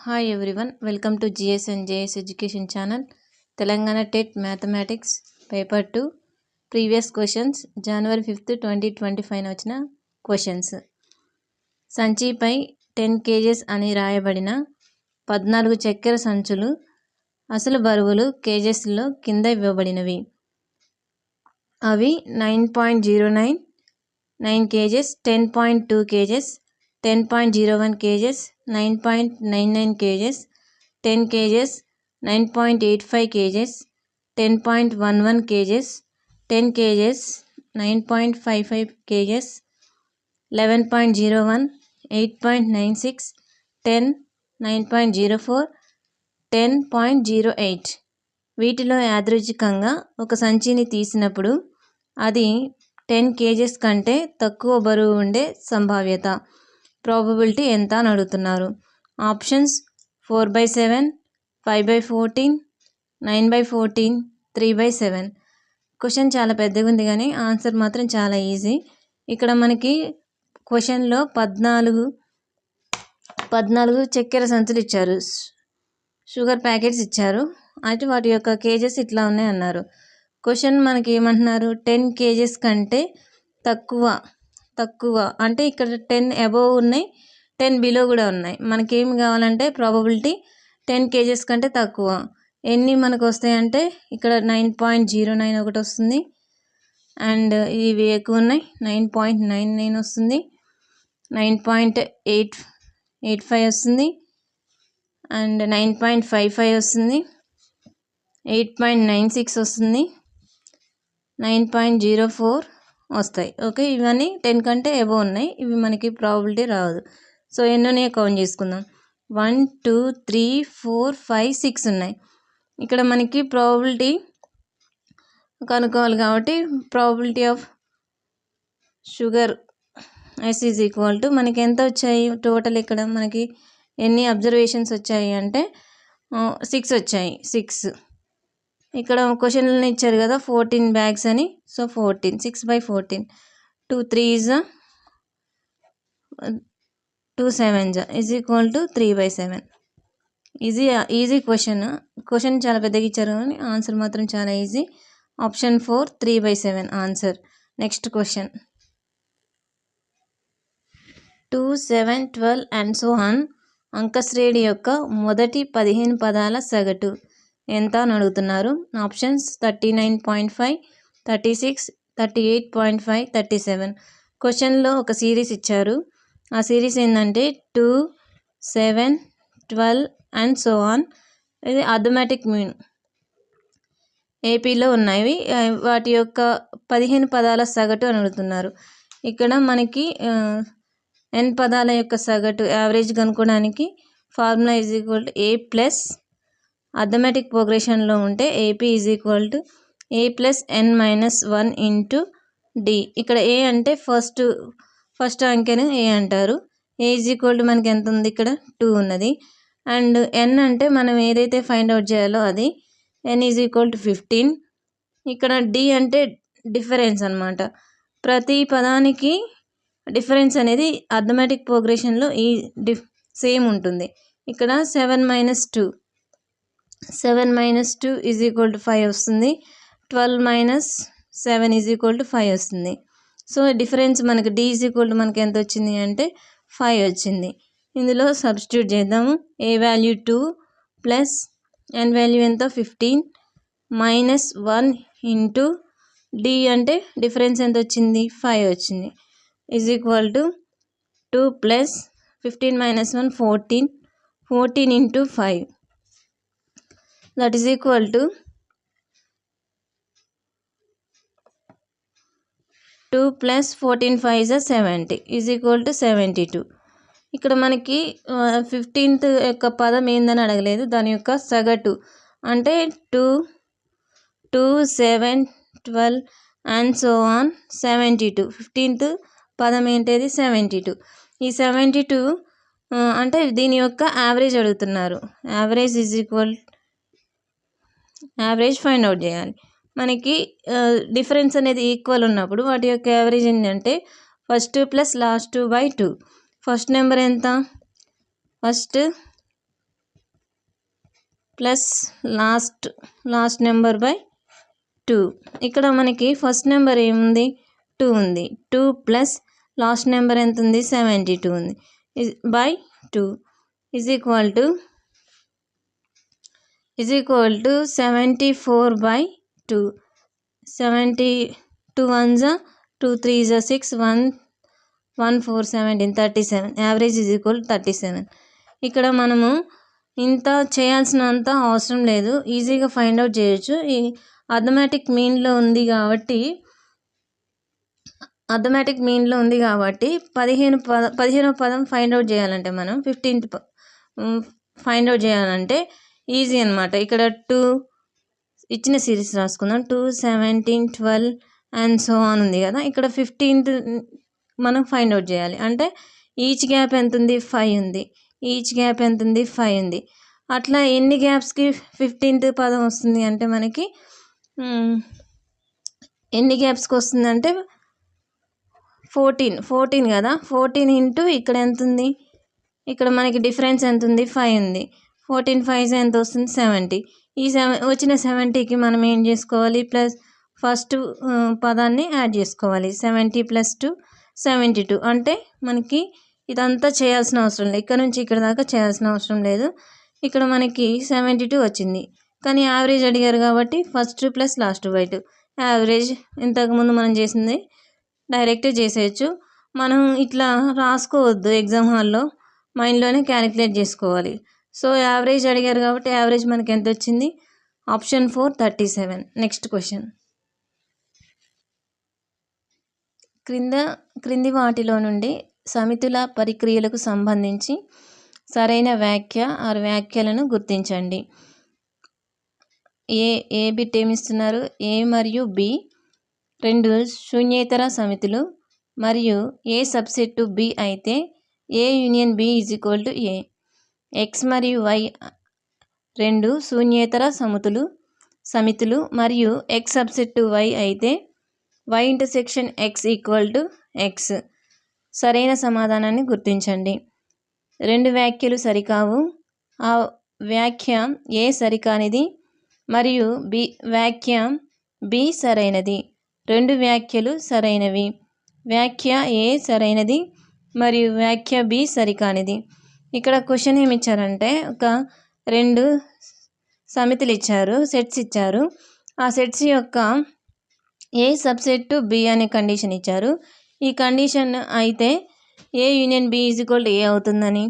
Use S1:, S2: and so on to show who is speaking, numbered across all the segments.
S1: Hi everyone, welcome to GS and JS Education channel. Telangana TET Mathematics Paper 2 Previous questions January 5th 2025 వచ్చిన questions. సంచిపై 10 kgs అని రాయబడిన 14 చక్కెర సంచులు అసలు బరువులు kgsలో కింద ఇవ్వబడినవి. అవి 9.09 9 kgs, 10.2 kgs, 10.01 kgs, 9.99 kgs, 10 kgs, 9.85 kgs, 10.11 kgs, 10 kgs, 9.55 kgs, 11.01, 8.96, 10, 9.04, 10.08. వీటిలో యాదృచ్ఛికంగా ఒక సంచిని తీసినప్పుడు అది 10 kgs కంటే తక్కువ బరువు ఉండే సంభావ్యత ప్రాబబిలిటీ ఎంత అని అడుగుతున్నారు. ఆప్షన్స్ 4/7, 5/14, 9/14, 3/7. క్వశ్చన్ చాలా పెద్దగా ఉంది కానీ ఆన్సర్ మాత్రం చాలా ఈజీ. ఇక్కడ మనకి క్వశ్చన్లో 14 చక్కెర సంచులు ఇచ్చారు, షుగర్ ప్యాకెట్స్ ఇచ్చారు. అయితే వాటి యొక్క కేజెస్ ఇట్లా ఉన్నాయి అన్నారు. క్వశ్చన్ మనకి ఏమంటున్నారు, 10 kgs కంటే తక్కువ అంటే ఇక్కడ 10 అబోవ్ ఉన్నాయి, 10 బిలో కూడా ఉన్నాయి. మనకేం కావాలంటే ప్రాబబిలిటీ 10 kgs కంటే తక్కువ ఎన్ని మనకు వస్తాయంటే ఇక్కడ 9.09 ఒకటి వస్తుంది, అండ్ ఇవి ఎక్కువ ఉన్నాయి 9.99 వస్తుంది, 9.85 వస్తుంది, అండ్ 9.55 వస్తుంది, 8.96 వస్తుంది, 9.04 వస్తాయి. ఓకే, ఇవన్నీ 10 కంటే ఎబో ఉన్నాయి. ఇవి మనకి ప్రాబిలిటీ రాదు. సో ఎన్నోనే కౌంట్ చేసుకుందాం. 1 2 3 4 5 6 ఉన్నాయి. ఇక్కడ మనకి ప్రాబిలిటీ కనుక్కోవాలి కాబట్టి probability of sugar S is equal to మనకి ఎంత వచ్చాయి టోటల్, ఇక్కడ మనకి ఎన్ని అబ్జర్వేషన్స్ వచ్చాయి అంటే 6 వచ్చాయి. 6 ఇక్కడ క్వశ్చన్లు ఇచ్చారు కదా 14 బ్యాగ్స్ అని. So 14, 6/14, 2 3s 2 7s is equal to 3/7. Easy question చాలా పెద్దగా ఇచ్చారు కానీ ఆన్సర్ మాత్రం చాలా easy. Option 4 3/7 answer. Next question 2, 7, 12 and so on అంకశ్రేణి యొక్క మొదటి 15 పదాల సగటు ఎంత అని అడుగుతున్నారు. ఆప్షన్స్ 39.5, 36, 38.5, 37. క్వశ్చన్లో ఒక సిరీస్ ఇచ్చారు. ఆ సిరీస్ ఏంటంటే 2, 7, 12 అండ్ సో ఆన్. ఇది అథమెటిక్ మీన్ ఏపీలో ఉన్నాయి. వాటి యొక్క 15 పదాల సగటు అని అడుగుతున్నారు. ఇక్కడ మనకి n పదాల యొక్క సగటు యావరేజ్ కనుక్కోవడానికి formula is equal to A plus arithmetic ప్రోగ్రెషన్లో ఉంటే AP is equal to A plus n-1 into D. ఇక్కడ A అంటే ఫస్ట్ అంకెను A అంటారు. A ఈజ్ ఈక్వల్ టు మనకి ఎంత ఉంది, ఇక్కడ 2 ఉన్నది. అండ్ n అంటే మనం ఏదైతే ఫైండ్ అవుట్ చేయాలో అది. n is equal to 15. ఇక్కడ D అంటే డిఫరెన్స్ అనమాట. ప్రతి పదానికి డిఫరెన్స్ అనేది అథమెటిక్ ప్రోగ్రెషన్లో సేమ్ ఉంటుంది. ఇక్కడ 7 - 2 ఈజ్ ఈక్వల్ టు 5 వస్తుంది. 12 - 7 ఈజ్ ఈక్వల్ టు 5 వస్తుంది. సో డిఫరెన్స్ మనకి D ఈజ్ ఈక్వల్ టు మనకి ఎంత వచ్చింది అంటే 5 వచ్చింది. ఇందులో సబ్స్టిట్యూట్ చేద్దాము. A value 2 plus n value ఎంత 15 -1 ఇంటూ D అంటే డిఫరెన్స్ ఎంత వచ్చింది 5 వచ్చింది. Is equal to 2 plus 15 - 1 14 into 5 that is equal to 2 plus 14 5 70 is equal to 72. ఇక్కడ మనకి 15th యొక్క పదం ఏందని అడగలేదు, దాని యొక్క సగటు అంటే 2, 7, 12 అండ్ సో ఆన్ 72. 15th పదం ఏంటిది 72. ఈ 72 అంటే దీని యొక్క యావరేజ్ అడుగుతున్నారు. యావరేజ్ ఫైండ్ అవుట్ చేయాలి. మనకి డిఫరెన్స్ అనేది ఈక్వల్ ఉన్నప్పుడు వాటి యొక్క యావరేజ్ ఏంటంటే first plus last 2/2. First number ఎంత, first plus last number by 2. ఇక్కడ మనకి ఫస్ట్ నెంబర్ ఏముంది 2 ఉంది. 2 ప్లస్ లాస్ట్ నెంబర్ ఎంత ఉంది 72 ఉంది by 2 is equal to 74 by 2. 2 1s 2 3s 6 1 4 17 37. Average is equal 37. ఇక్కడ మనము ఇంత చేయాల్సినంత అవసరం లేదు, ఈజీగా ఫైండ్ అవుట్ చేయొచ్చు. ఈ అథమెటిక్ మీన్లో ఉంది కాబట్టి 15వ పదం ఫైండ్ అవుట్ చేయాలంటే మనం 15th ఫైండ్ అవుట్ చేయాలంటే ఈజీ అనమాట. ఇక్కడ 2 ఇచ్చిన సిరీస్ రాసుకుందాం. 2 17 12 అండ్ సో ఆన్ ఉంది కదా. ఇక్కడ 15th మనం ఫైండ్ అవుట్ చేయాలి అంటే ఈచ్ గ్యాప్ ఎంత ఉంది 5 ఉంది. ఈచ్ గ్యాప్ ఎంత ఉంది 5 ఉంది. అట్లా ఎన్ని గ్యాప్స్కి 15th పదం వస్తుంది అంటే మనకి ఎన్ని గ్యాప్స్కి వస్తుంది అంటే 14 కదా. 14 ఇంటూ ఇక్కడ ఎంత ఉంది, ఇక్కడ మనకి డిఫరెన్స్ ఎంత ఉంది 5 ఉంది. 14 5 ఎంత వస్తుంది 70. ఈ వచ్చిన 70కి మనం ఏం చేసుకోవాలి, ప్లస్ ఫస్ట్ పదాన్ని యాడ్ చేసుకోవాలి. 70 + 2 72. అంటే మనకి ఇదంతా చేయాల్సిన అవసరం లేదు, ఇక్కడ నుంచి ఇక్కడ దాకా చేయాల్సిన అవసరం లేదు. ఇక్కడ మనకి 72 వచ్చింది. కానీ యావరేజ్ అడిగారు కాబట్టి first plus last by 2 average. ఇంతకుముందు మనం చేసింది డైరెక్ట్ చేసేయచ్చు. మనం ఇట్లా రాసుకోవద్దు, ఎగ్జామ్ హాల్లో మైండ్లోనే క్యాలిక్యులేట్ చేసుకోవాలి. సో యావరేజ్ అడిగారు కాబట్టి యావరేజ్ మనకి ఎంత వచ్చింది, ఆప్షన్ 4 37. Next question. క్రింది వాటిలో నుండి సమితుల పరిక్రియలకు సంబంధించి సరైన వ్యాఖ్యలను గుర్తించండి. ఏ బిట్ ఏమిస్తున్నారు, ఏ మరియు బి 2 శూన్యేతర సమితులు మరియు ఏ సబ్సెట్ బి అయితే A union B is equal to A. X మరియు వై 2 శూన్యేతర సమితులు మరియు ఎక్స్ సబ్సెట్ వై అయితే Y intersection X equal to X. సరైన సమాధానాన్ని గుర్తించండి. 2 వ్యాఖ్యలు సరికావు. ఆ వ్యాఖ్య ఏ సరికానిది మరియు వ్యాఖ్య బి సరైనది. 2 వ్యాఖ్యలు సరైనవి. వ్యాఖ్య ఏ సరైనది మరియు వ్యాఖ్య బి సరికానిది. ఇక్కడ క్వశ్చన్ ఏమి ఇచ్చారంటే ఒక 2 సమితులు ఇచ్చారు, సెట్స్ ఇచ్చారు. ఆ సెట్స్ యొక్క ఏ సబ్సెట్ బి అనే కండిషన్ ఇచ్చారు. ఈ కండిషన్ అయితే A union B is equal to A అవుతుందని.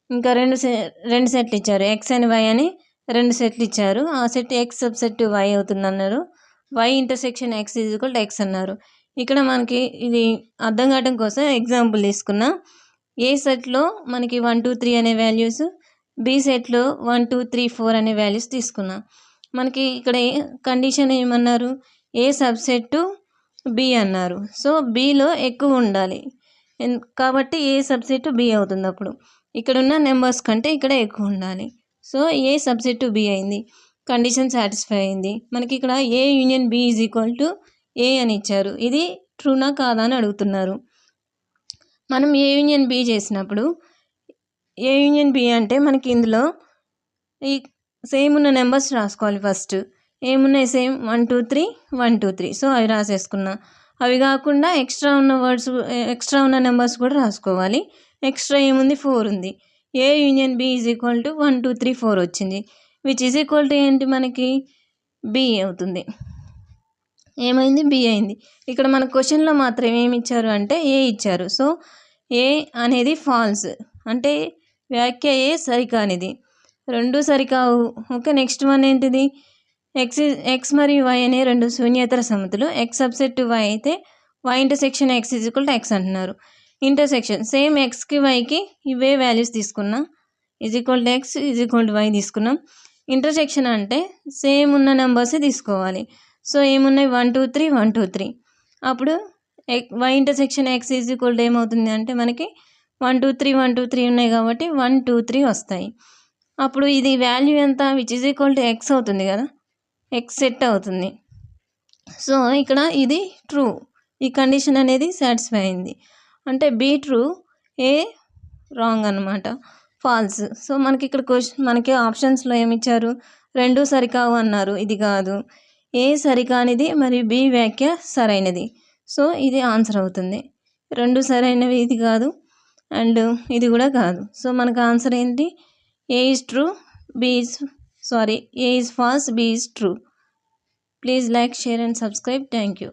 S1: ఇంకా 2 సెట్లు ఇచ్చారు, ఎక్స్ అండ్ వై అని 2 సెట్లు ఇచ్చారు. ఆ సెట్ ఎక్స్ సబ్సెట్ వై అవుతుంది అన్నారు. Y intersection X is equal to X అన్నారు. ఇక్కడ మనకి ఇది అర్థం కావడం కోసం ఎగ్జాంపుల్ తీసుకున్నా. ఏ సెట్లో మనకి 1 2 3 అనే వాల్యూస్, బి సెట్లో 1 2 3 4 అనే వాల్యూస్ తీసుకున్నా. మనకి ఇక్కడ కండిషన్ ఏమన్నారు, ఏ సబ్సెట్ బి అన్నారు. సో బిలో ఎక్కువ ఉండాలి కాబట్టి ఏ సబ్సెట్ బి అవుతుంది. అప్పుడు ఇక్కడ ఉన్న నెంబర్స్ కంటే ఇక్కడ ఎక్కువ ఉండాలి. సో ఏ సబ్సెట్ బి అయింది, కండిషన్ సాటిస్ఫై అయింది. మనకి ఇక్కడ A union B is equal to A అని ఇచ్చారు. ఇది ట్రూనా కాదా అని అడుగుతున్నారు. మనం ఏ యూనియన్ బి చేసినప్పుడు ఏ యూనియన్ బి అంటే మనకి ఇందులో ఈ సేమ్ ఉన్న నెంబర్స్ రాసుకోవాలి. ఫస్ట్ ఏమున్నాయి, సేమ్ 1 2 3 1 2 3. సో అవి రాసేసుకున్నా. అవి కాకుండా ఎక్స్ట్రా ఉన్న నెంబర్స్ కూడా రాసుకోవాలి. ఎక్స్ట్రా ఏముంది 4 ఉంది. A union B is equal to 1 2 3 4 వచ్చింది. విచ్ ఈజ్ ఈక్వల్ టు ఏంటి మనకి బి అవుతుంది. ఏమైంది, బి అయింది. ఇక్కడ మన క్వశ్చన్లో మాత్రం ఏమి ఇచ్చారు అంటే ఏ ఇచ్చారు. సో ఏ అనేది ఫాల్స్ అంటే వ్యాఖ్య ఏ సరికానిది. 2 సరికావు. ఓకే, నెక్స్ట్ వన్ ఏంటిది, ఎక్స్ మరియు వై అనే 2 శూన్యేతర సమితులు. ఎక్స్ సబ్సెట్ వై అయితే Y intersection X is equal to X అంటున్నారు. ఇంటర్సెక్షన్ సేమ్ ఎక్స్కి వైకి ఇవే వాల్యూస్ తీసుకున్నాం. Is equal to X is equal to Y తీసుకున్నాం. ఇంటర్సెక్షన్ అంటే సేమ్ ఉన్న నెంబర్సే తీసుకోవాలి. సో ఏమున్నాయి 1 2 3 1 2 3. అప్పుడు Y intersection X is equal to ఏమవుతుంది అంటే మనకి 1 2 3 1 2 3 ఉన్నాయి కాబట్టి 1 2 3 వస్తాయి. అప్పుడు ఇది వాల్యూ ఎంత, which is equal to X అవుతుంది కదా, ఎక్స్ సెట్ అవుతుంది. సో ఇక్కడ ఇది ట్రూ, ఈ కండిషన్ అనేది సాటిస్ఫై అయింది. అంటే బి ట్రూ, ఏ రాంగ్ అనమాట, ఫాల్స్. సో మనకి ఇక్కడ మనకి ఆప్షన్స్లో ఏమి ఇచ్చారు, రెండు సరికావు అన్నారు, ఇది కాదు. ఏ సరికానిది మరియు బి వ్యాఖ్య సరైనది. సో ఇది ఆన్సర్ అవుతుంది. రెండు సరైనవి ఇది కాదు అండ్ ఇది కూడా కాదు. సో మనకు ఆన్సర్ ఏంటి? A is true, A is false, B is true. Please like, share and subscribe. Thank you.